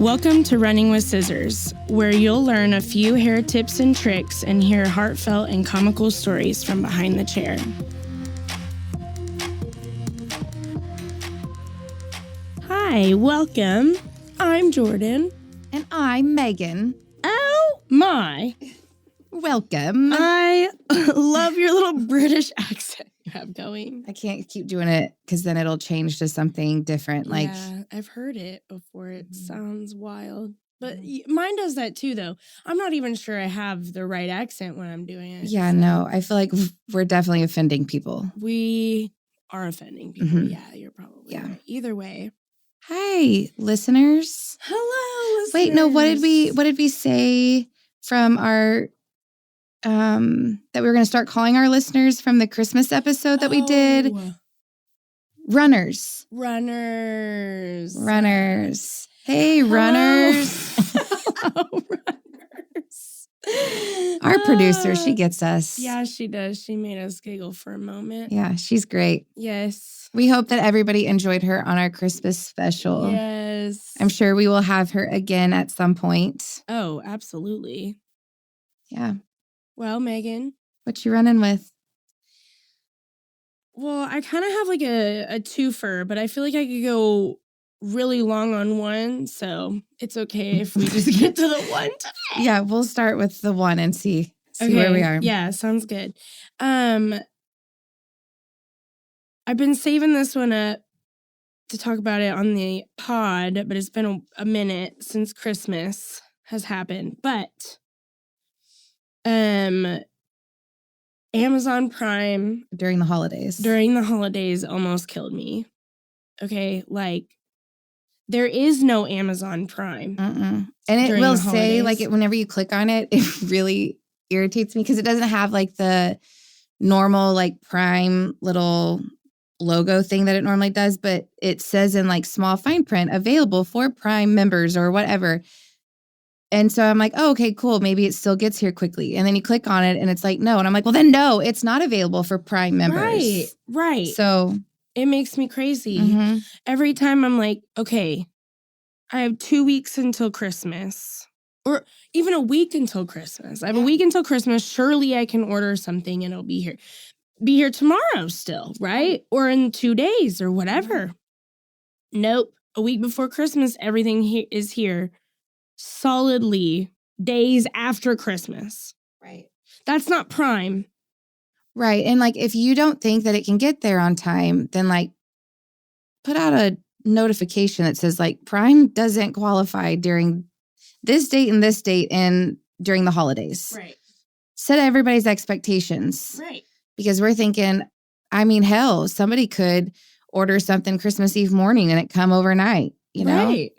Welcome to Running with Scissors, where you'll learn a few hair tips and tricks and hear heartfelt and comical stories from behind the chair. Hi, welcome. I'm Jordan. And I'm Megan. Oh my. Welcome. I love your little British accent you have going. I can't keep doing it because then it'll change to something different. Yeah, I've heard it before. It sounds wild. But mine does that too, though. I'm not even sure I have the right accent when I'm doing it. Yeah, no, I feel like we're definitely offending people. We are offending people. Mhm. Yeah, you're probably right. Either way. Hi, listeners. Hello, listeners. Wait, no, what did we say from our that we were going to start calling our listeners from the Christmas episode that we did? Runners. Runners. Hey, Hello. runners. Hello, runners. Our producer, she gets us. Yeah, she does. She made us giggle for a moment. Yeah, she's great. Yes. We hope that everybody enjoyed her on our Christmas special. Yes. I'm sure we will have her again at some point. Oh, absolutely. Yeah. Well, Megan. What you running with? Well, I kind of have like a twofer, but I feel like I could go really long on one, so it's okay if we just get to the one today. Yeah, we'll start with the one and see where we are. Yeah, sounds good. I've been saving this one up to talk about it on the pod, but it's been a minute since Christmas has happened. But Amazon Prime During the holidays almost killed me. Okay, like there is no Amazon Prime. And it will say, like, whenever you click on it, it really irritates me because it doesn't have like the normal like Prime little logo thing that it normally does, but it says in like small fine print, available for Prime members or whatever. And so I'm like, oh, okay, cool. Maybe it still gets here quickly. And then you click on it and it's like, no. And I'm like, well, then no, it's not available for Prime members. Right. So it makes me crazy. Every time I'm like, okay, I have 2 weeks until Christmas. Or even a week until Christmas. I have a week until Christmas. Surely I can order something and it'll be here. Be here tomorrow still, right? Or in 2 days or whatever. Nope. A week before Christmas, everything is here. Solidly days after Christmas. Right. That's not Prime. Right. And like, if you don't think that it can get there on time, then like put out a notification that says like Prime doesn't qualify during this date and during the holidays. Right. Set everybody's expectations. Right. Because we're thinking, I mean, hell, somebody could order something Christmas Eve morning and it come overnight, you know? Right.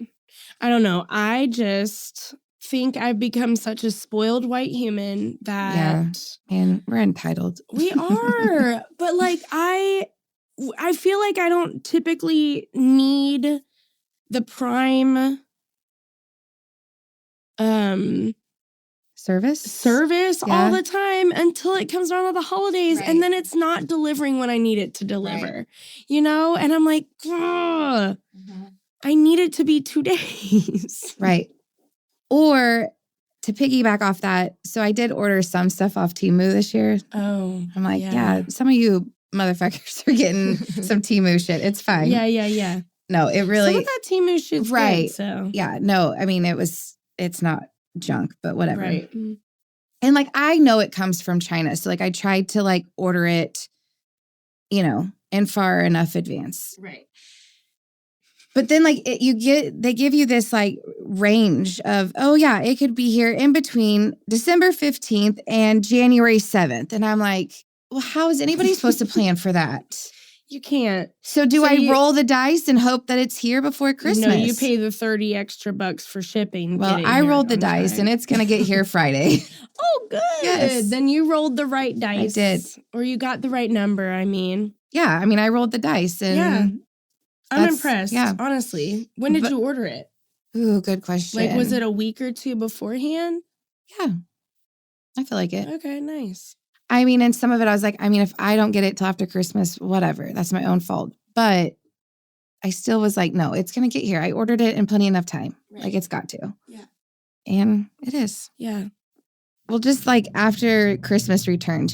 I don't know. I just think I've become such a spoiled white human that... Yeah, and we're entitled. We are. But like, I feel like I don't typically need the Prime service all the time until it comes around to the holidays. Right. And then it's not delivering when I need it to deliver, you know? And I'm like, I need it to be 2 days. Right. Or to piggyback off that, so I did order some stuff off Temu this year. Oh. I'm like, yeah some of you motherfuckers are getting some Temu shit. It's fine. Yeah. No, it really... Some of that Temu shit's right. good, so. Yeah, no, I mean, it's not junk, but whatever. Right. And like, I know it comes from China. So like, I tried to like order it, you know, in far enough advance. Right. But then like they give you this like range of, oh yeah, it could be here in between December 15th and January 7th. And I'm like, well, how is anybody supposed to plan for that? You can't. So I roll the dice and hope that it's here before Christmas? No, you pay the $30 extra for shipping. Well, I rolled the dice and it's going to get here Friday. Oh, good. Yes. Then you rolled the right dice. I did. Or you got the right number, I mean. Yeah, I mean, I rolled the dice and... Yeah. I'm impressed, yeah. honestly. When did you order it? Ooh, good question. Like, was it a week or two beforehand? Yeah. I feel like it. Okay, nice. I mean, and some of it I was like, I mean, if I don't get it till after Christmas, whatever. That's my own fault. But I still was like, no, it's going to get here. I ordered it in plenty enough time. Right. Like, it's got to. Yeah. And it is. Yeah. Well, just like after Christmas returns,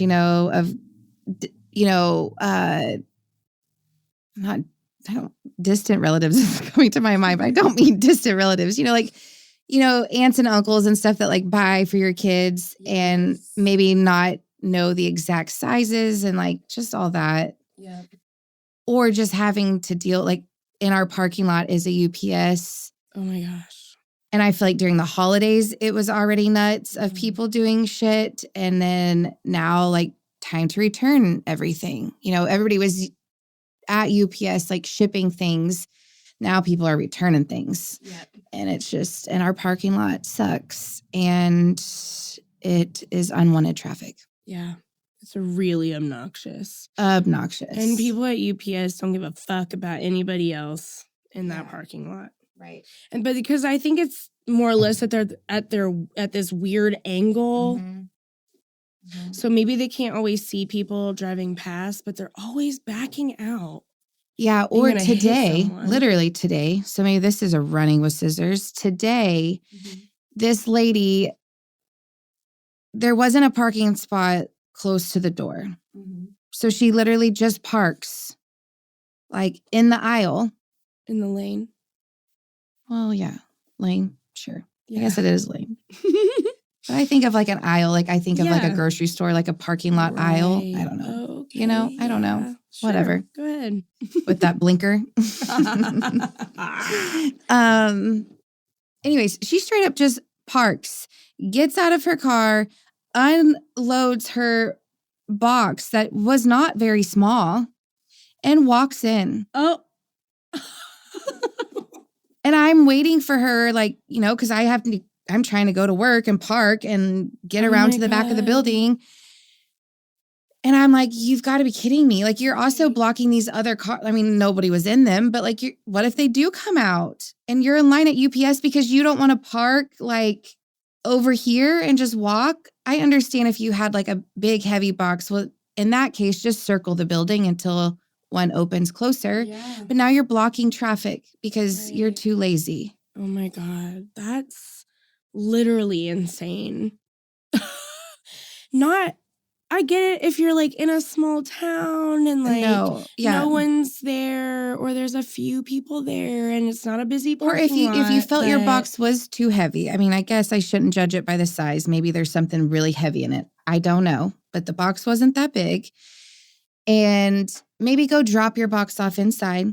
distant relatives is coming to my mind, but I don't mean distant relatives, aunts and uncles and stuff that like buy for your kids and maybe not know the exact sizes and like just all that. Yeah. Or just having to deal, like in our parking lot is a UPS. Oh my gosh. And I feel like during the holidays, it was already nuts of people doing shit. And then now like time to return everything. Everybody was at UPS, like shipping things. Now people are returning things. Yep. And it's just, and our parking lot sucks. And it is unwanted traffic. Yeah. It's really obnoxious. And people at UPS don't give a fuck about anybody else in that parking lot. Right. But because I think it's more or less that they're at this weird angle. Mm-hmm. Mm-hmm. So maybe they can't always see people driving past, but they're always backing out. Yeah, or today, literally today. So maybe this is a running with scissors. Today, this lady, there wasn't a parking spot close to the door. Mm-hmm. So she literally just parks like in the aisle. In the lane. Well, yeah. Lane. Sure. Yeah. I guess it is lane. But I think of like an aisle. Like I think of like a grocery store, like a parking lot aisle. I don't know. Okay. I don't know. Sure. Whatever. Go ahead. With that blinker. Anyways, she straight up just parks, gets out of her car, unloads her box that was not very small, and walks in. Oh. And I'm waiting for her, like, because I'm trying to go to work and park and get around to the back of the building. And I'm like, you've got to be kidding me. Like, you're also blocking these other cars. I mean, nobody was in them, but like, what if they do come out and you're in line at UPS because you don't want to park like over here and just walk? I understand if you had like a big heavy box. Well, in that case, just circle the building until one opens closer. Yeah. But now you're blocking traffic because you're too lazy. Oh my God. That's literally insane. I get it if you're like in a small town and like no one's there or there's a few people there and it's not a busy parking lot. Or if you felt your box was too heavy. I mean, I guess I shouldn't judge it by the size. Maybe there's something really heavy in it. I don't know. But the box wasn't that big. And maybe go drop your box off inside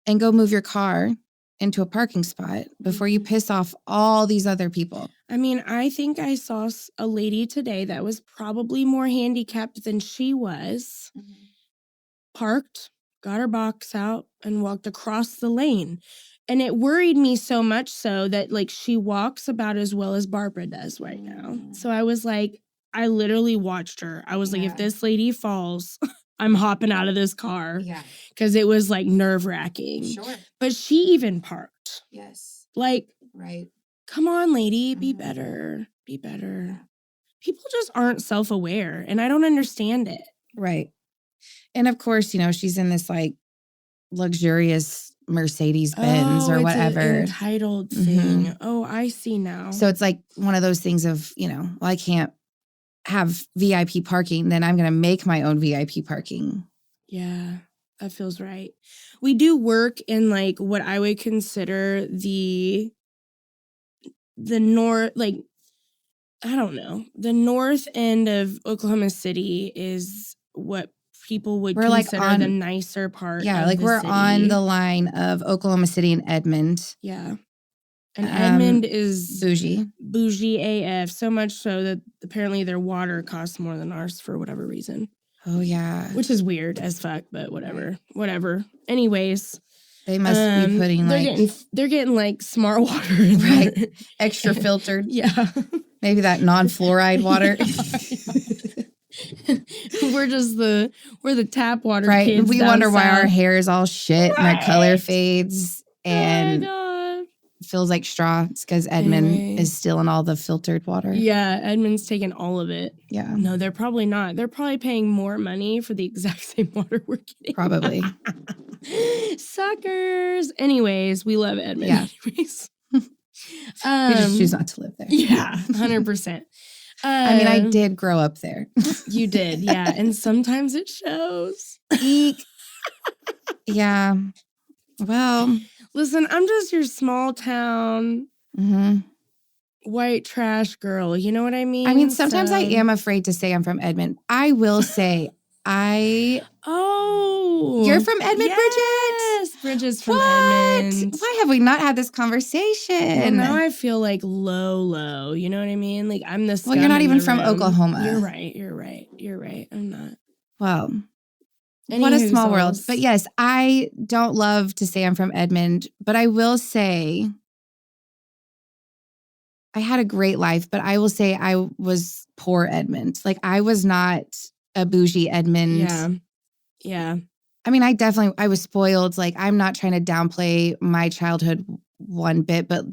and go move your car into a parking spot before you piss off all these other people. I mean, I think I saw a lady today that was probably more handicapped than she was, parked, got her box out, and walked across the lane. And it worried me so much so that, like, she walks about as well as Barbara does right now. So I was like, I literally watched her. I was like, if this lady falls, I'm hopping out of this car. Yeah. Because it was, like, nerve-wracking. Sure. But she even parked. Yes. Like, right. Come on, lady, be better. Be better. People just aren't self-aware, and I don't understand it. Right. And of course, she's in this like luxurious Mercedes-Benz or whatever. It's an entitled thing. Oh, I see now. So it's like one of those things of, well, I can't have VIP parking, then I'm going to make my own VIP parking. Yeah, that feels right. We do work in like what I would consider the north, like, I don't know. The north end of Oklahoma City is what people would consider the nicer part. Yeah, like we're city. On the line of Oklahoma City and Edmond. Yeah. And Edmond is bougie AF, so much so that apparently their water costs more than ours for whatever reason. Oh, yeah. Which is weird as fuck, but whatever. Anyways. They must be putting they're getting like smart water in there. Right. Extra filtered. Yeah. Maybe that non-fluoride water. We're the tap water right. kids. We wonder why our hair is all shit and our color fades. And oh my God. feels like straw. It's because Edmond is stealing all the filtered water. Yeah, Edmond's taking all of it. Yeah. No, they're probably not. They're probably paying more money for the exact same water we're getting. Probably. Suckers. Anyways, we love Edmond. Yeah. Anyways. We just choose not to live there. Yeah, 100%. I mean, I did grow up there. You did, yeah. And sometimes it shows. Eek. Yeah. Well. Listen, I'm just your small town white trash girl. You know what I mean? I mean, sometimes I am afraid to say I'm from Edmond. I will say Oh. You're from Edmond, yes, Bridget? Yes, Bridget's from Edmond. Why have we not had this conversation? Well, now I feel like low. You know what I mean? Like I'm the scum. Well, you're not in even the from room. Oklahoma. You're right. I'm not. Well, what a small world. But yes, I don't love to say I'm from Edmond, but I will say I had a great life, but I will say I was poor Edmond. Like I was not a bougie Edmond. Yeah. I mean, I was spoiled. Like I'm not trying to downplay my childhood one bit, but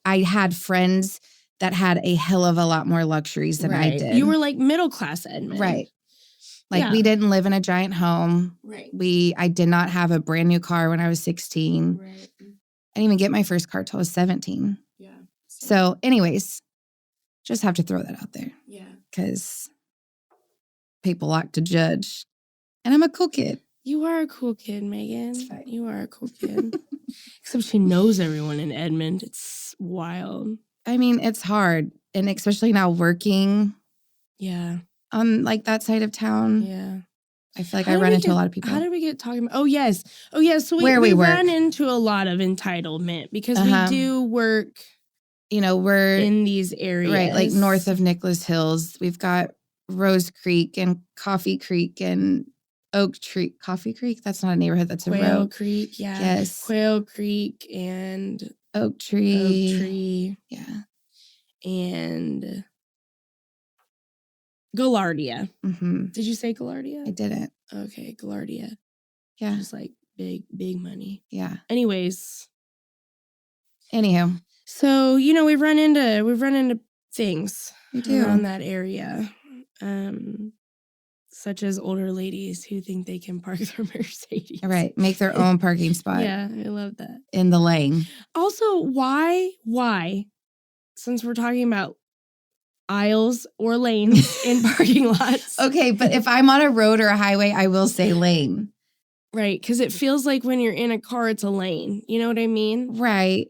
I had friends that had a hell of a lot more luxuries than I did. You were like middle class Edmond. Right. Like we didn't live in a giant home. Right. I did not have a brand new car when I was 16. Right. I didn't even get my first car till I was 17. Yeah. So anyways, just have to throw that out there. Yeah. Because people like to judge. And I'm a cool kid. You are a cool kid, Megan. You are a cool kid. Except she knows everyone in Edmond. It's wild. I mean, it's hard. And especially now working. Yeah. On like that side of town. Yeah. I feel like I run into a lot of people. How did we get talking about? Oh, yes. So we run into a lot of entitlement because we do work. You know, we're in these areas. Right. Like north of Nicholas Hills. We've got Rose Creek and Coffee Creek and Oak Tree. Coffee Creek? That's not a neighborhood. That's a road. Quail Creek. Yeah. Yes. Quail Creek and Oak Tree. Yeah. And Gaillardia. Mm-hmm. Did you say Gaillardia? I didn't. Okay, Gaillardia. Yeah. Just like big money. Yeah. Anyways. Anywho. So, we've run into things around that area. Such as older ladies who think they can park their Mercedes. Right. Make their own parking spot. Yeah, I love that. In the lane. Also, why, since we're talking about aisles or lanes in parking lots. Okay, but if I'm on a road or a highway, I will say lane. Right, because it feels like when you're in a car, it's a lane. You know what I mean? Right.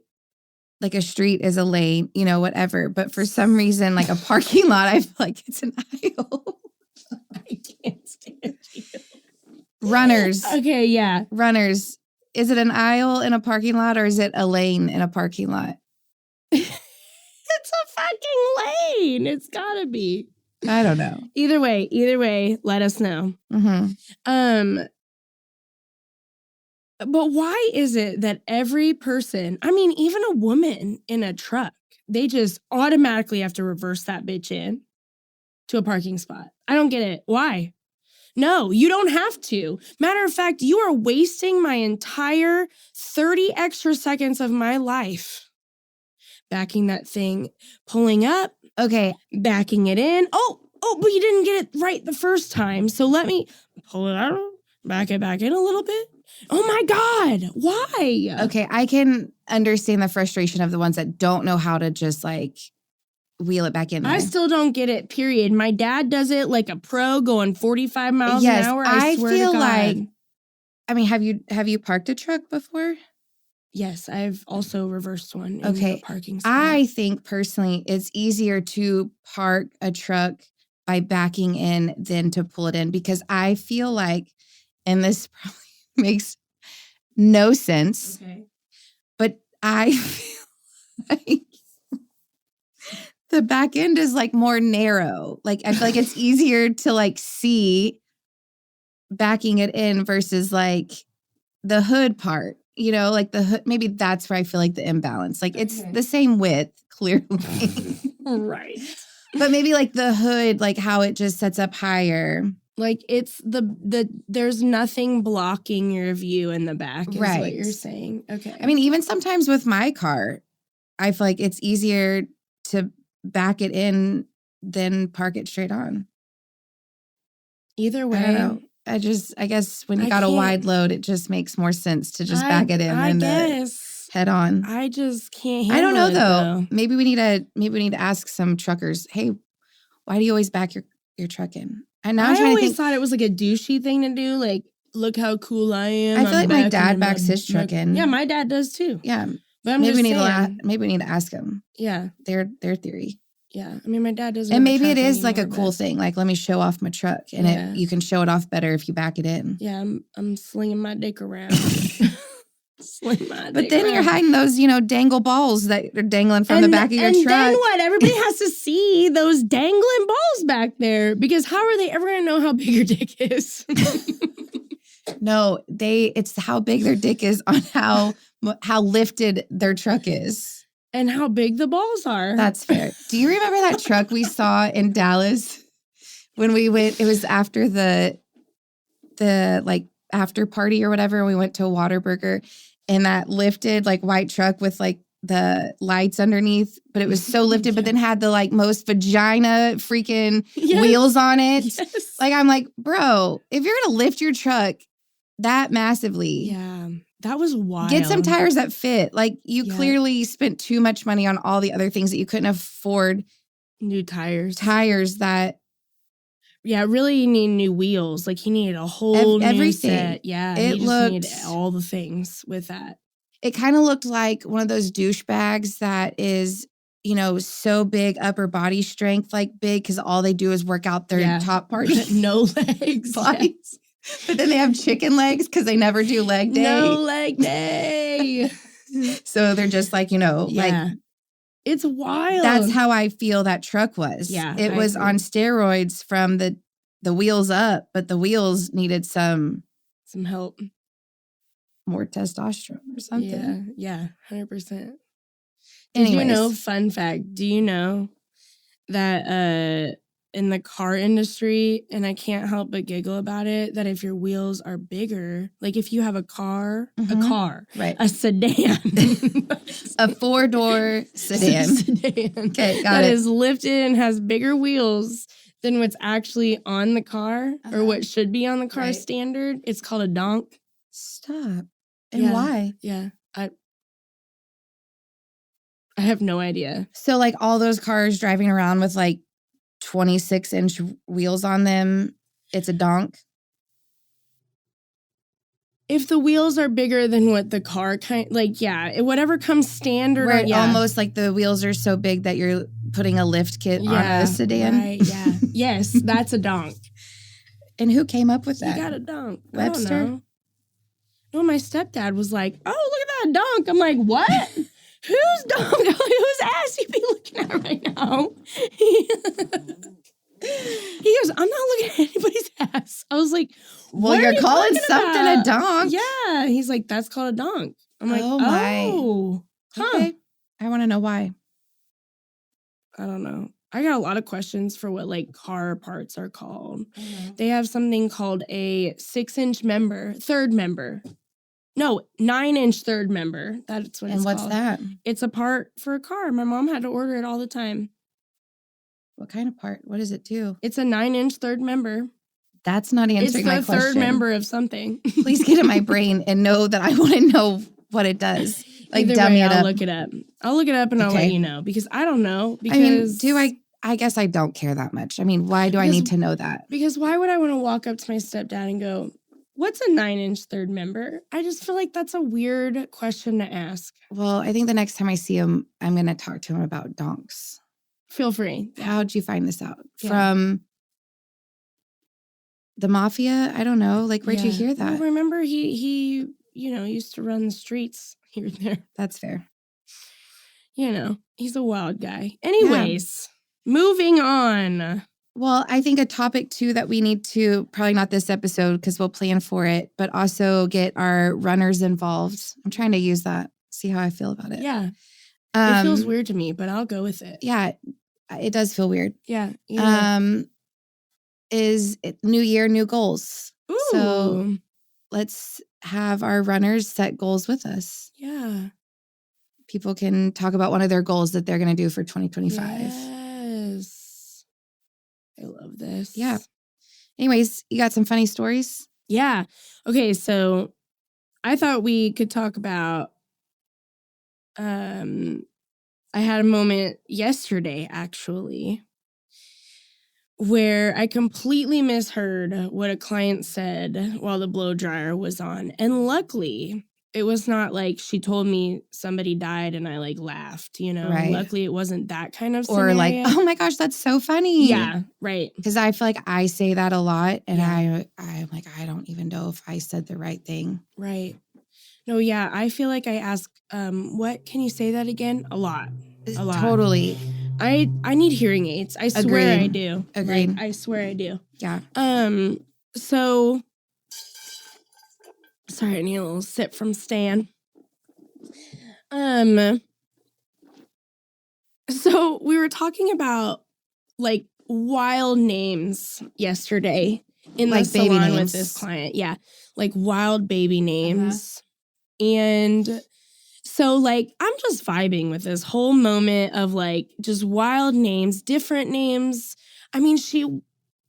Like a street is a lane, whatever. But for some reason, like a parking lot, I feel like it's an aisle. I can't stand you. Runners. Okay, yeah. Runners. Is it an aisle in a parking lot or is it a lane in a parking lot? It's a fucking lane. It's gotta be. I don't know. Either way, let us know. Mm-hmm. But why is it that every person, I mean, even a woman in a truck, they just automatically have to reverse that bitch in to a parking spot? I don't get it. Why? No, you don't have to. Matter of fact, you are wasting my entire 30 extra seconds of my life. Backing that thing, pulling up. Okay. Backing it in. Oh, but you didn't get it right the first time. So let me pull it out, back it back in a little bit. Oh my God, why? Okay, I can understand the frustration of the ones that don't know how to just like wheel it back in there. I still don't get it, period. My dad does it like a pro going 45 miles an hour. I swear feel to God. like, I mean, have you parked a truck before? Yes, I've also reversed one in a parking spot. I think personally it's easier to park a truck by backing in than to pull it in because I feel like, and this probably makes no sense, but I feel like the back end is like more narrow. Like I feel like it's easier to like see backing it in versus like the hood part. Like the hood, maybe that's where I feel like the imbalance. Like it's the same width, clearly. Right. But maybe like the hood, like how it just sets up higher. Like it's there's nothing blocking your view in the back is what you're saying. Okay. I mean, even sometimes with my car, I feel like it's easier to back it in than park it straight on. Either way. I don't know. I guess when you got a wide load, it just makes more sense to just back it in than head on. I just can't handle it. I don't know though. Maybe we need to ask some truckers, hey, why do you always back your truck in? And now I always thought it was like a douchey thing to do. Like, look how cool I am. I feel like my dad backs his truck in. Yeah, my dad does too. Yeah. But maybe we need to ask them. Yeah. Their theory. Yeah. I mean, my dad doesn't. And maybe it is like a cool thing. Like, let me show off my truck. And you can show it off better if you back it in. Yeah, I'm slinging my dick around. But then you're hiding those, dangle balls that are dangling from the back of your truck. And then what? Everybody has to see those dangling balls back there because how are they ever going to know how big your dick is? No, it's how big their dick is on how lifted their truck is. And how big the balls are. That's fair. Do you remember that truck we saw in Dallas when we went? It was after the like after party or whatever. We went to a Whataburger. And that lifted like white truck with like the lights underneath, but it was so lifted, but then had the like most vagina freaking wheels on it. Yes. Like, I'm like, bro, if you're going to lift your truck that massively. Yeah, that was wild. Get some tires that fit. Like, you clearly spent too much money on all the other things that you couldn't afford. New tires. Tires that. Yeah, really you need new wheels. Like he needed a whole new everything. Set. Yeah, he just needed all the things with that. It kind of looked like one of those douchebags that is, so big upper body strength, like big because all they do is work out their top part. No legs. Yes. But then they have chicken legs because they never do leg day. No leg day. So they're just like, like. It's wild. That's how I feel that truck was. Yeah. It was on steroids from the wheels up, but the wheels needed some help. More testosterone or something. Yeah, 100%. Anyways. Fun fact, do you know that in the car industry, and I can't help but giggle about it, that if your wheels are bigger, like if you have a car, right, a sedan, a 4-door sedan. Okay, got that it. is lifted and has bigger wheels than what's actually on the car or what should be on the car standard. It's called a donk. Stop. And why? Yeah. I have no idea. So like all those cars driving around with like 26-inch wheels on them, it's a donk? If the wheels are bigger than what the car whatever comes standard. Right, almost like the wheels are so big that you're putting a lift kit on a sedan. Right, yeah. Yes, that's a donk. And who came up with that? You got a donk. Webster? I don't know. No, my stepdad was like, oh, look at that donk. I'm like, what? Whose donk? Whose ass you be looking at right now? He goes, I'm not looking at anybody's ass. I was like, well, you're calling something a donk. Yeah. He's like, that's called a donk. I'm like, oh my. Huh. Okay. I want to know why. I don't know. I got a lot of questions for what like car parts are called. Mm-hmm. They have something called a 6-inch member, third member. No, 9-inch third member. That's what it's called. And what's that? It's a part for a car. My mom had to order it all the time. What kind of part? What does it do? It's a 9-inch third member. That's not answering my question. It's the third member of something. Please get in my brain and know that I want to know what it does. Like, dummy it up. I'll look it up. I'll look it up and I'll let you know because I don't know. Because I guess I don't care that much. I mean, why do I need to know that? Because why would I want to walk up to my stepdad and go, what's a 9-inch third member? I just feel like that's a weird question to ask. Well, I think the next time I see him, I'm going to talk to him about donks. Feel free. How'd you find this out? Yeah. From the mafia? I don't know. Like, where'd you hear that? Well, remember, he used to run the streets here and there. That's fair. He's a wild guy. Anyways, moving on. Well, I think a topic, too, that we need to, probably not this episode because we'll plan for it, but also get our runners involved. I'm trying to use that, see how I feel about it. Yeah. It feels weird to me, but I'll go with it. Yeah, it does feel weird. Yeah. Is it new year, new goals? Ooh. So let's have our runners set goals with us. Yeah. people can talk about one of their goals that they're going to do for 2025. Yes. I love this. Yeah. Anyways, you got some funny stories? Yeah. Okay, so I thought we could talk about I had a moment yesterday actually where I completely misheard what a client said while the blow dryer was on. And luckily, it was not like she told me somebody died and I like laughed, you know. Right. Luckily, it wasn't that kind of scenario. Or like, oh my gosh, that's so funny. Yeah, right. Because I feel like I say that a lot, and Yeah. I'm like, I don't even know if I said the right thing. Right. No, yeah, I feel like I ask, what, can you say that again? A lot. A lot. Totally. I need hearing aids. I swear I do. Agreed. Like, I swear I do. Yeah. So, sorry, I need a little sip from Stan. So we were talking about like wild names yesterday in the salon with this client. Yeah, like wild baby names. And so like I'm just vibing with this whole moment of like just wild names, different names. I mean,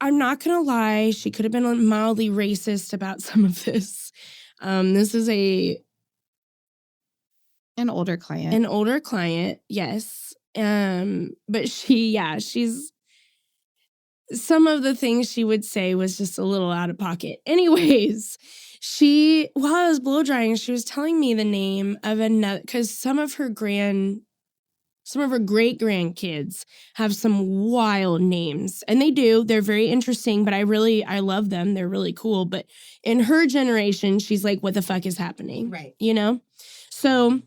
I'm not gonna lie, she could have been mildly racist about some of this. This is an older client. An older client, yes. But she's some of the things she would say was just a little out of pocket. Anyways, while I was blow drying, she was telling me the name of another, because some of her great grandkids have some wild names, and they do. They're very interesting, but I love them. They're really cool. But in her generation, she's like, what the fuck is happening? Right. You know? So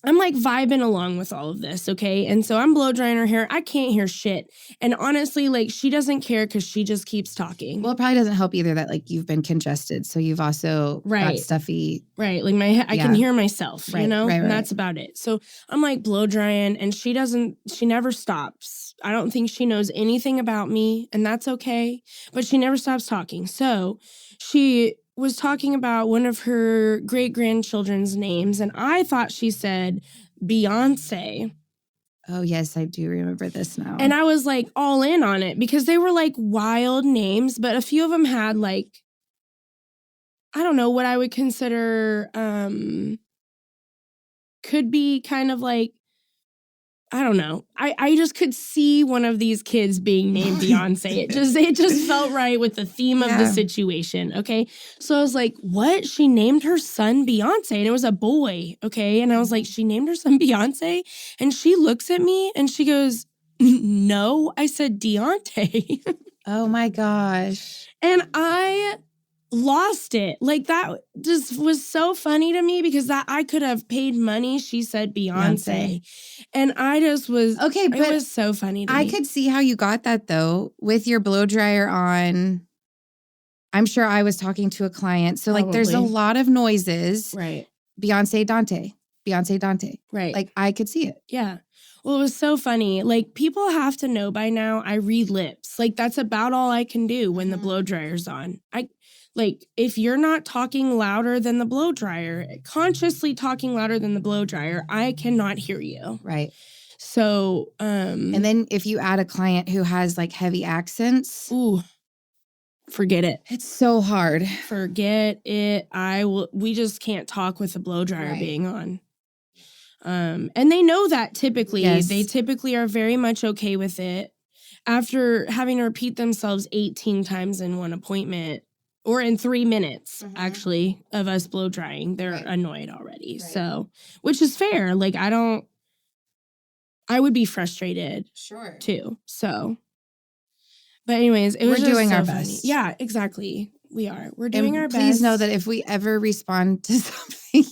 I'm like vibing along with all of this, okay? And so I'm blow drying her hair. I can't hear shit. And honestly, like she doesn't care because she just keeps talking. Well, it probably doesn't help either that like you've been congested. So you've also got stuffy. Right. Like I can hear myself, you know? Right. And that's about it. So I'm like blow drying and she never stops. I don't think she knows anything about me, and that's okay. But she never stops talking. So she was talking about one of her great-grandchildren's names, and I thought she said Beyonce. Oh, yes, I do remember this now. And I was like all in on it because they were like wild names, but a few of them had like, I don't know, what I would consider could be kind of like, I don't know. I just could see one of these kids being named Beyonce. It just felt right with the theme of the situation, okay? So I was like, what? She named her son Beyonce, and it was a boy, okay? And I was like, she named her son Beyonce? And she looks at me and she goes, no. I said, Deontay. Oh my gosh. And I lost it. Like that just was so funny to me because that I could have paid money. She said Beyonce. And I just was okay, but it was so funny to me. I could see how you got that though with your blow dryer on. I'm sure I was talking to a client. So like there's a lot of noises. Right. Beyonce Dante. Right. Like I could see it. Yeah. Well, it was so funny. Like people have to know by now I read lips. Like that's about all I can do when the blow dryer's on. Like, if you're not talking louder than the blow dryer, consciously talking louder than the blow dryer, I cannot hear you. Right. So, and then if you add a client who has like heavy accents. Ooh, forget it. It's so hard. Forget it. We just can't talk with the blow dryer being on. And they know that typically. Yes. They typically are very much okay with it. After having to repeat themselves 18 times in one appointment, or in 3 minutes, actually, of us blow drying, they're annoyed already. Right. So, which is fair. Like, I would be frustrated. Sure. Too. So, but anyways, we're just doing so our funny. best. Yeah, exactly. We are. We're doing our best. Please know that if we ever respond to something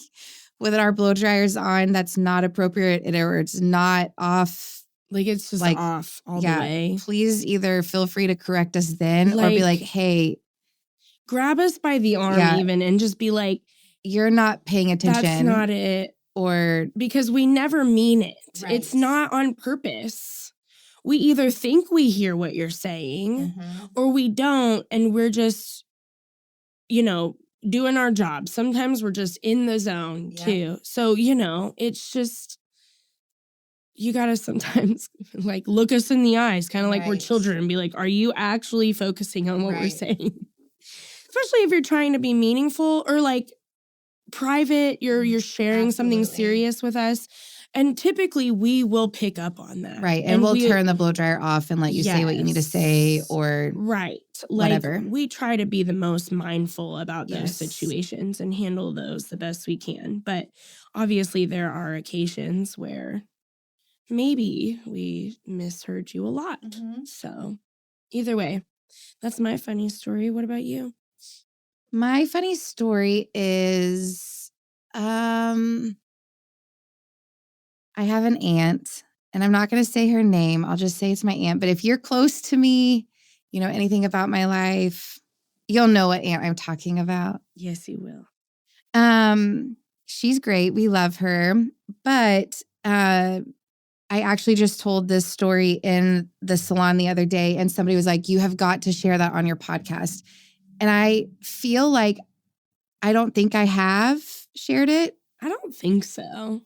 with our blow dryers on that's not appropriate or it's not off. Like, it's just like, off all the way. Please either feel free to correct us then or be like, hey. Grab us by the arm even and just be like, you're not paying attention. That's not it. Or because we never mean it. Right. It's not on purpose. We either think we hear what you're saying or we don't, and we're just, doing our job. Sometimes we're just in the zone too. So, it's just you got to sometimes like look us in the eyes, kind of like we're Right. children, and be like, are you actually focusing on what we're Right. saying? Especially if you're trying to be meaningful or like private, you're sharing something Absolutely. serious with us. And typically we will pick up on that. Right. And we'll turn the blow dryer off and let you say what you need to say or right. whatever. Like we try to be the most mindful about those Yes. situations and handle those the best we can. But obviously there are occasions where maybe we misheard you a lot. So either way, that's my funny story. What about you? My funny story is I have an aunt, and I'm not going to say her name. I'll just say it's my aunt. But if you're close to me, you know anything about my life, you'll know what aunt I'm talking about. Yes, you will. She's great. We love her. But I actually just told this story in the salon the other day, and somebody was like, you have got to share that on your podcast. And I feel like I don't think I have shared it. I don't think so.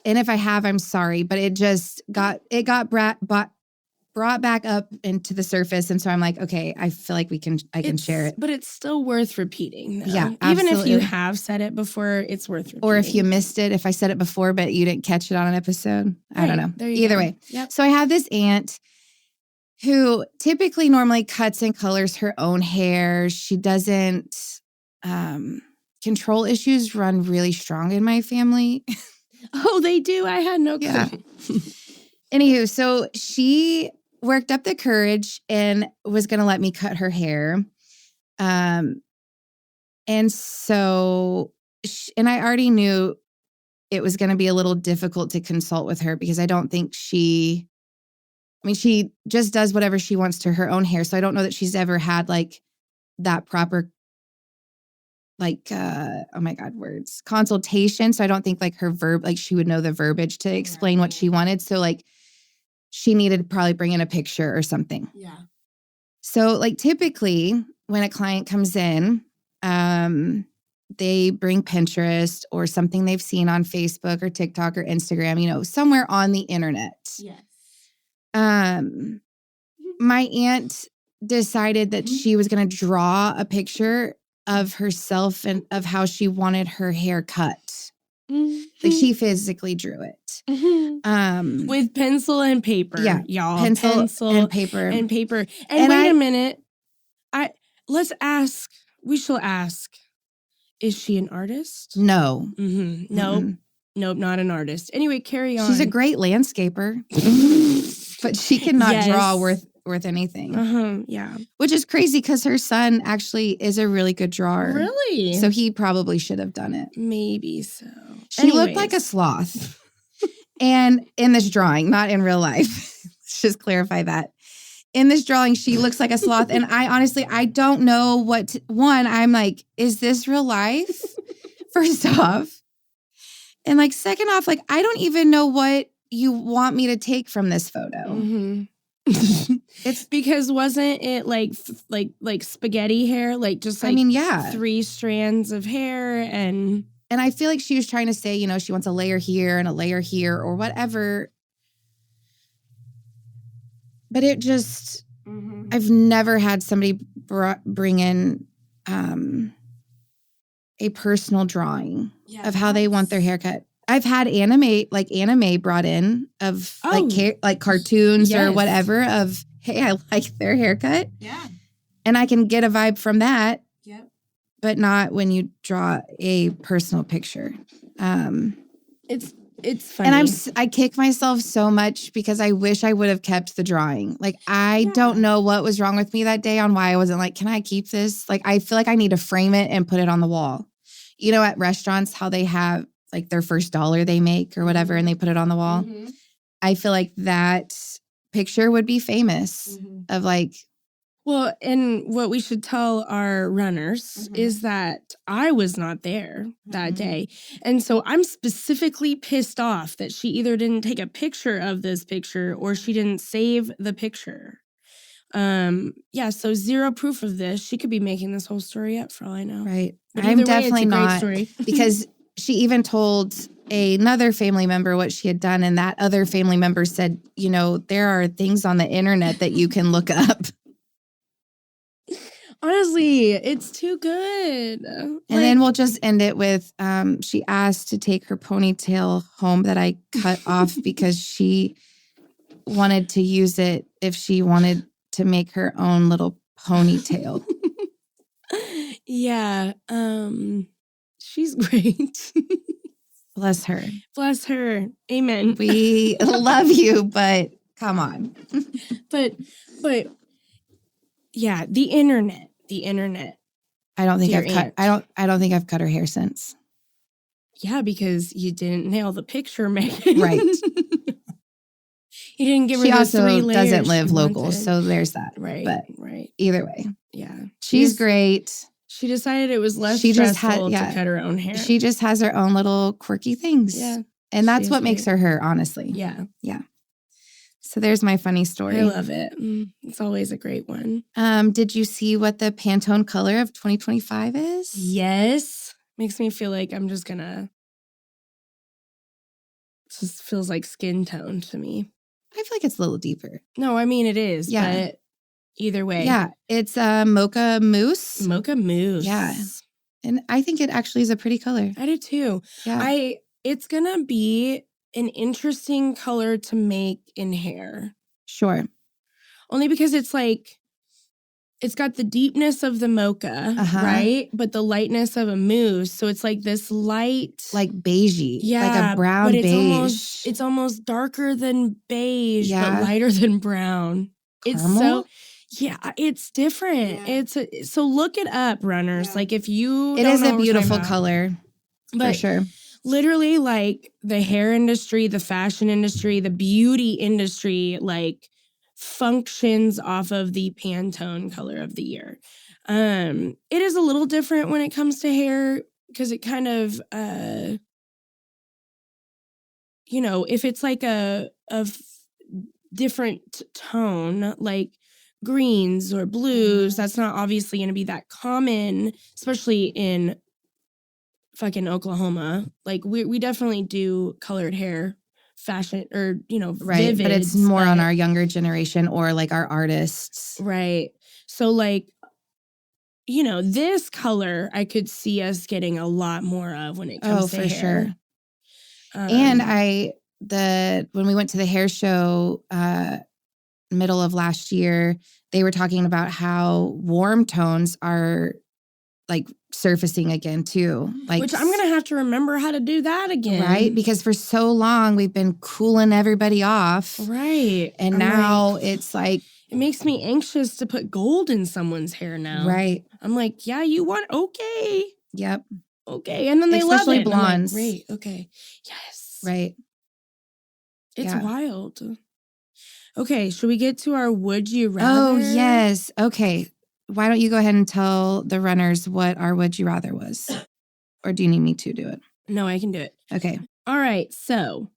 And if I have, I'm sorry, but it just got brought back up into the surface. And so I'm like, okay, I feel like I can share it. But it's still worth repeating, though. Yeah, Even if absolutely. you have said it before, it's worth repeating. Or if you missed it, if I said it before, but you didn't catch it on an episode. I don't know. Either way. Yep. So I have this aunt who typically normally cuts and colors her own hair. She doesn't, control issues run really strong in my family. Oh, they do? I had no clue. Yeah. Anywho, so she worked up the courage and was going to let me cut her hair. And so, and I already knew it was going to be a little difficult to consult with her because I don't think she just does whatever she wants to her own hair. So I don't know that she's ever had like that proper, like, oh my God, words, consultation. So I don't think like she would know the verbiage to explain what she wanted. So like she needed to probably bring in a picture or something. Yeah. So like typically when a client comes in, they bring Pinterest or something they've seen on Facebook or TikTok or Instagram, somewhere on the internet. Yes. My aunt decided that she was going to draw a picture of herself and of how she wanted her hair cut. Like she physically drew it. With pencil and paper. Yeah, y'all. Pencil and paper. And paper. And wait a minute. We shall ask, is she an artist? No. Mm-hmm. Nope, not an artist. Anyway, carry on. She's a great landscaper. But she cannot draw worth anything. Yeah. Which is crazy because her son actually is a really good drawer. Really? So he probably should have done it. Maybe so. She looked like a sloth. And in this drawing, not in real life. Let's just clarify that. In this drawing, she looks like a sloth. And I don't know I'm like, is this real life? First off. And like, second off, like, I don't even know what you want me to take from this photo. It's because wasn't it like spaghetti hair? Like just like 3 strands of hair and I feel like she was trying to say, she wants a layer here and a layer here or whatever. But it just, I've never had somebody bring in a personal drawing of how they want their haircut. I've had anime brought in of like cartoons or whatever of, hey, I like their haircut. Yeah. And I can get a vibe from that. Yep. But not when you draw a personal picture. It's funny. And I kick myself so much because I wish I would have kept the drawing. Like, I don't know what was wrong with me that day on why I wasn't like, can I keep this? Like, I feel like I need to frame it and put it on the wall. At restaurants, how they have like their first dollar they make or whatever, and they put it on the wall. I feel like that picture would be famous of like. Well, and what we should tell our runners is that I was not there that day. And so I'm specifically pissed off that she either didn't take a picture of this picture or she didn't save the picture. So 0 proof of this. She could be making this whole story up for all I know. Right. But I'm way, definitely it's a not great story. because she even told another family member what she had done. And that other family member said, there are things on the internet that you can look up. Honestly, it's too good. And then we'll just end it with, she asked to take her ponytail home that I cut off because she wanted to use it if she wanted to make her own little ponytail. Yeah. She's great. Bless her. Bless her. Amen. We love you, but come on. But yeah, the internet. I don't think Dear I don't think I've cut her hair since. Yeah, because you didn't nail the picture, Megan. Right. You didn't give her she the also 3 layers doesn't live she local, wanted. so there's that. Right. But right. Either way. Yeah. She's great. She decided it was less stressful to cut her own hair. She just has her own little quirky things. Yeah. And that's what makes her, honestly. Yeah. Yeah. So there's my funny story. I love it. It's always a great one. Did you see what the Pantone color of 2025 is? Yes. Makes me feel like I'm just gonna. Just feels like skin tone to me. I feel like it's a little deeper. No, I mean it is. Yeah. But either way. Yeah. It's Mocha Mousse. Mocha Mousse. Yeah. And I think it actually is a pretty color. I do too. Yeah. It's gonna be an interesting color to make in hair. Sure. Only because it's like, it's got the deepness of the mocha, right? But the lightness of a mousse. So it's like this light. Like beigey. Yeah. Like a brown but beige. It's almost darker than beige, Yeah. but lighter than brown. Caramel? It's different. Yeah. So look it up, runners. Yeah. Like if you It don't is know a what we're beautiful talking about. color. But for sure. Literally, like the hair industry, the fashion industry, the beauty industry, like functions off of the Pantone color of the year. It is a little different when it comes to hair because it kind of, if it's like a different tone, like greens or blues, that's not obviously going to be that common, especially in fucking Oklahoma. Like we definitely do colored hair fashion or, Right. vivids, but it's more on our younger generation or like our artists. Right. So like, this color I could see us getting a lot more of when it comes to hair. Sure. And when we went to the hair show middle of last year, they were talking about how warm tones are like surfacing again too. Like, which I'm going to have to remember how to do that again. Right? Because for so long we've been cooling everybody off. Right. And now it's like. It makes me anxious to put gold in someone's hair now. Right. I'm like, yeah, you want, okay. Yep. Okay. And then they especially love it. blondes. Like, great. Okay. Yes. Right. It's wild. Okay. Should we get to our would you rather? Oh, yes. Okay. Why don't you go ahead and tell the runners what our would you rather was? Or do you need me to do it? No, I can do it. Okay. All right. So,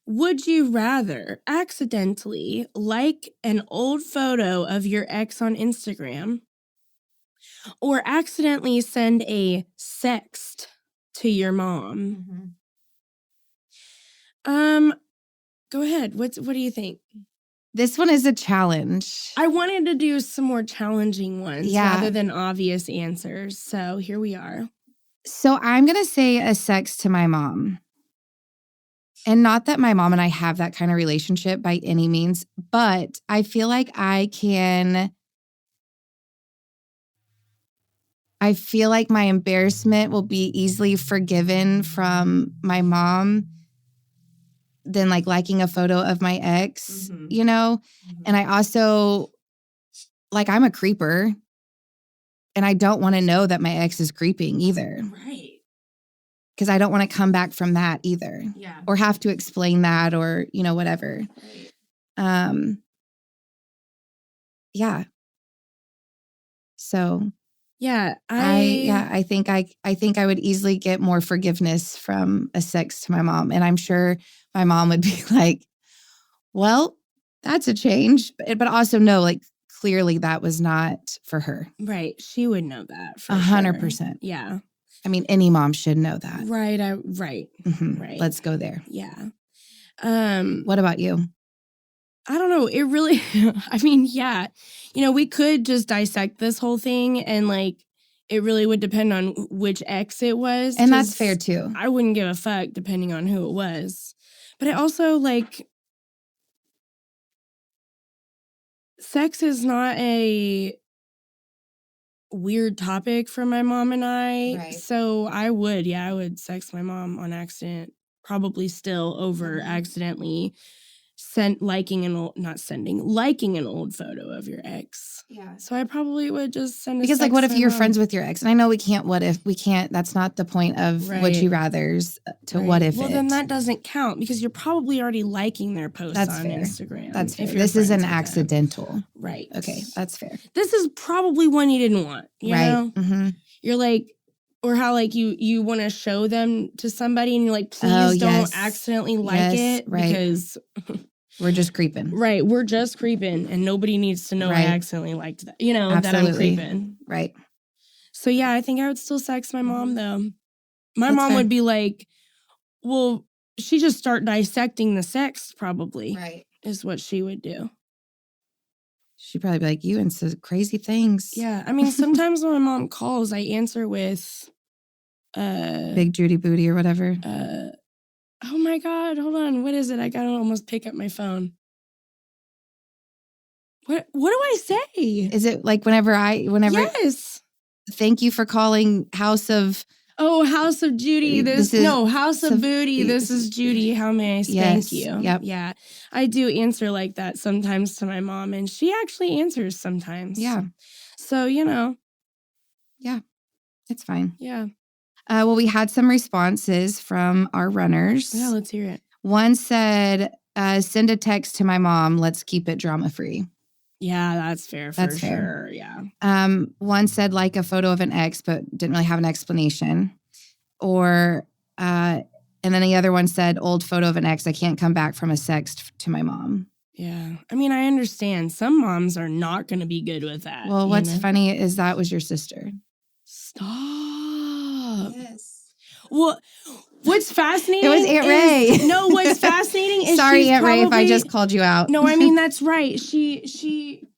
would you rather accidentally like an old photo of your ex on Instagram or accidentally send a sext to your mom? Go ahead. What do you think? This one is a challenge. I wanted to do some more challenging ones rather than obvious answers. So here we are. So I'm going to say a sext to my mom. And not that my mom and I have that kind of relationship by any means, but I feel like my embarrassment will be easily forgiven from my mom than like liking a photo of my ex, And I also, like, I'm a creeper and I don't want to know that my ex is creeping either. Right. Because I don't want to come back from that either. Yeah. Or have to explain that or, whatever. Right. Yeah. So. Yeah. I think I would easily get more forgiveness from a sext to my mom. And I'm sure my mom would be like, well, that's a change. But also know, like, clearly that was not for her. Right. She would know that for 100%. sure. Yeah. I mean, any mom should know that. Right. Right. Let's go there. Yeah. What about you? I don't know. It really, I mean, yeah. We could just dissect this whole thing and like, it really would depend on which ex it was. And that's fair too. I wouldn't give a fuck depending on who it was. But I also like, sex is not a weird topic for my mom and I. Right. So I would sex my mom on accident, probably still over accidentally liking an old photo of your ex. Yeah. So I probably would just send because like, what if you're friends with your ex? And I know we can't, that's not the point of Would You Rathers to what if Well, then that doesn't count because you're probably already liking their posts on Instagram. That's fair. This is an accidental. Right. Okay. That's fair. This is probably one you didn't want. You know? Mm-hmm. You're like, or how like you want to show them to somebody and you're like, please don't accidentally like it because we're just creeping. Right. We're just creeping and nobody needs to know I accidentally liked that. That I'm creeping. Right. So yeah, I think I would still sex my mom though. My mom would be like, well, she just start dissecting the sex probably. Right. Is what she would do. She'd probably be like, you into crazy things. Yeah. I mean, sometimes when my mom calls, I answer with Big Judy Booty or whatever. Oh my God, hold on. What is it? I gotta almost pick up my phone. What do I say? Is it like whenever Yes. Thank you for calling House of House of Judy. House of Booty. This is Judy. How may I spank you? Yep. Yeah. I do answer like that sometimes to my mom, and she actually answers sometimes. Yeah. So, Yeah. It's fine. Yeah. Well, we had some responses from our runners. Yeah, let's hear it. One said, send a text to my mom. Let's keep it drama-free. Yeah, that's fair. That's fair. Yeah. One said like a photo of an ex, but didn't really have an explanation. And then the other one said old photo of an ex. I can't come back from a sext to my mom. Yeah. I mean, I understand. Some moms are not going to be good with that. Well, what's funny is that was your sister. Stop. Yes. Well, what's fascinating? It was Aunt Ray. No, what's fascinating is sorry, Aunt Ray, if I just called you out. No, I mean that's right. She.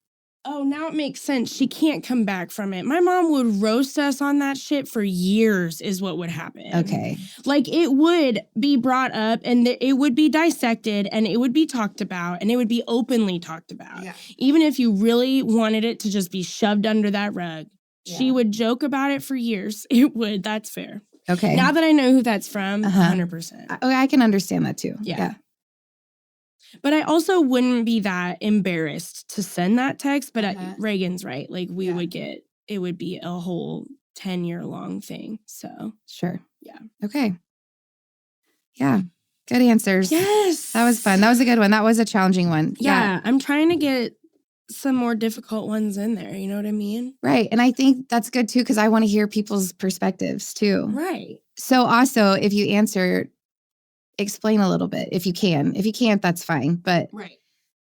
Oh, now it makes sense. She can't come back from it. My mom would roast us on that shit for years. Is what would happen. Okay. Like it would be brought up and it would be dissected and it would be talked about and it would be openly talked about. Yeah. Even if you really wanted it to just be shoved under that rug. She would joke about it for years. It would. That's fair. Okay. Now that I know who that's from, 100%. I can understand that too. Yeah. But I also wouldn't be that embarrassed to send that text. But Reagan's right. Like we would get, it would be a whole 10-year long thing. So. Sure. Yeah. Okay. Yeah. Good answers. Yes. That was fun. That was a good one. That was a challenging one. Yeah. I'm trying to get some more difficult ones in there. You know what I mean? Right. And I think that's good too, because I want to hear people's perspectives too. Right. So also, if you answer, explain a little bit if you can. If you can't, that's fine. But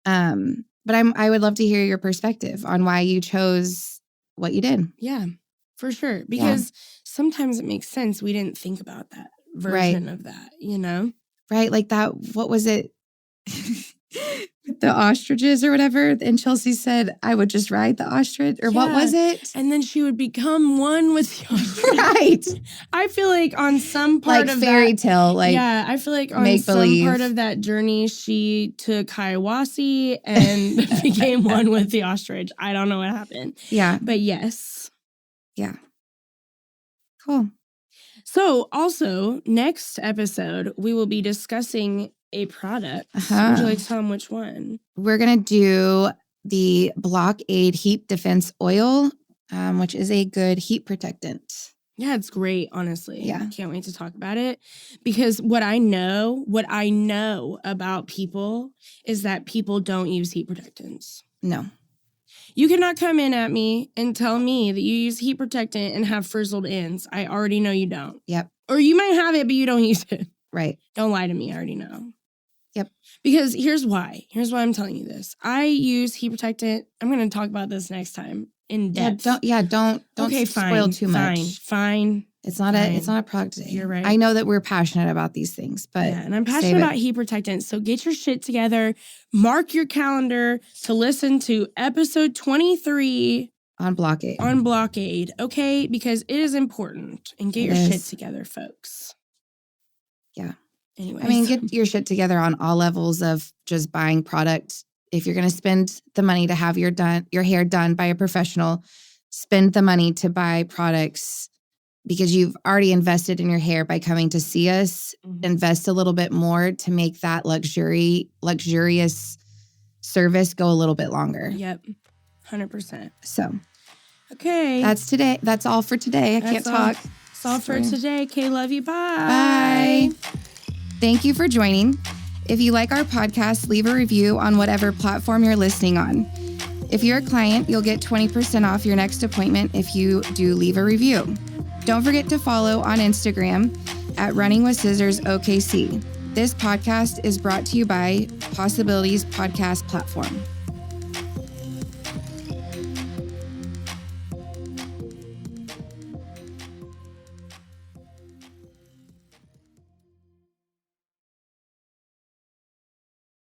but I would love to hear your perspective on why you chose what you did. Yeah, for sure. Because sometimes it makes sense. We didn't think about that version of that, you know? Right. Like that, what was it? The ostriches or whatever. And Chelsea said, I would just ride the ostrich. Or what was it? And then she would become one with the ostrich. Right. I feel like on some part of fairy tale, like I feel like on some part of that journey, she took Hiawassee and became one with the ostrich. I don't know what happened. Yeah. But yes. Yeah. Cool. So also, next episode, we will be discussing a product. Would you like to tell them which one? We're going to do the Blockade Heat Defense Oil, which is a good heat protectant. Yeah, it's great, honestly. Yeah. Can't wait to talk about it. Because what I know about people is that people don't use heat protectants. No. You cannot come in at me and tell me that you use heat protectant and have frizzled ends. I already know you don't. Yep. Or you might have it, but you don't use it. Right. Don't lie to me. I already know. Yep. Because here's why. Here's why I'm telling you this. I use heat protectant. I'm going to talk about this next time in depth. Don't spoil too much. Fine. It's not a product day. You're right. I know that we're passionate about these things, but and I'm passionate about heat protectant. So get your shit together. Mark your calendar to listen to episode 23 on Blockade. On Blockade, okay? Because it is important. And get your shit together, folks. Yeah. Anyways. I mean, get your shit together on all levels of just buying product. If you're going to spend the money to have your hair done by a professional, spend the money to buy products because you've already invested in your hair by coming to see us. Invest a little bit more to make that luxurious service go a little bit longer. Yep. 100%. So, okay. That's today. That's all for today. I can't talk. That's all for today. Okay, love you. Bye. Thank you for joining. If you like our podcast, leave a review on whatever platform you're listening on. If you're a client, you'll get 20% off your next appointment if you do leave a review. Don't forget to follow on Instagram at Running with Scissors OKC. This podcast is brought to you by Possibilities Podcast Platform.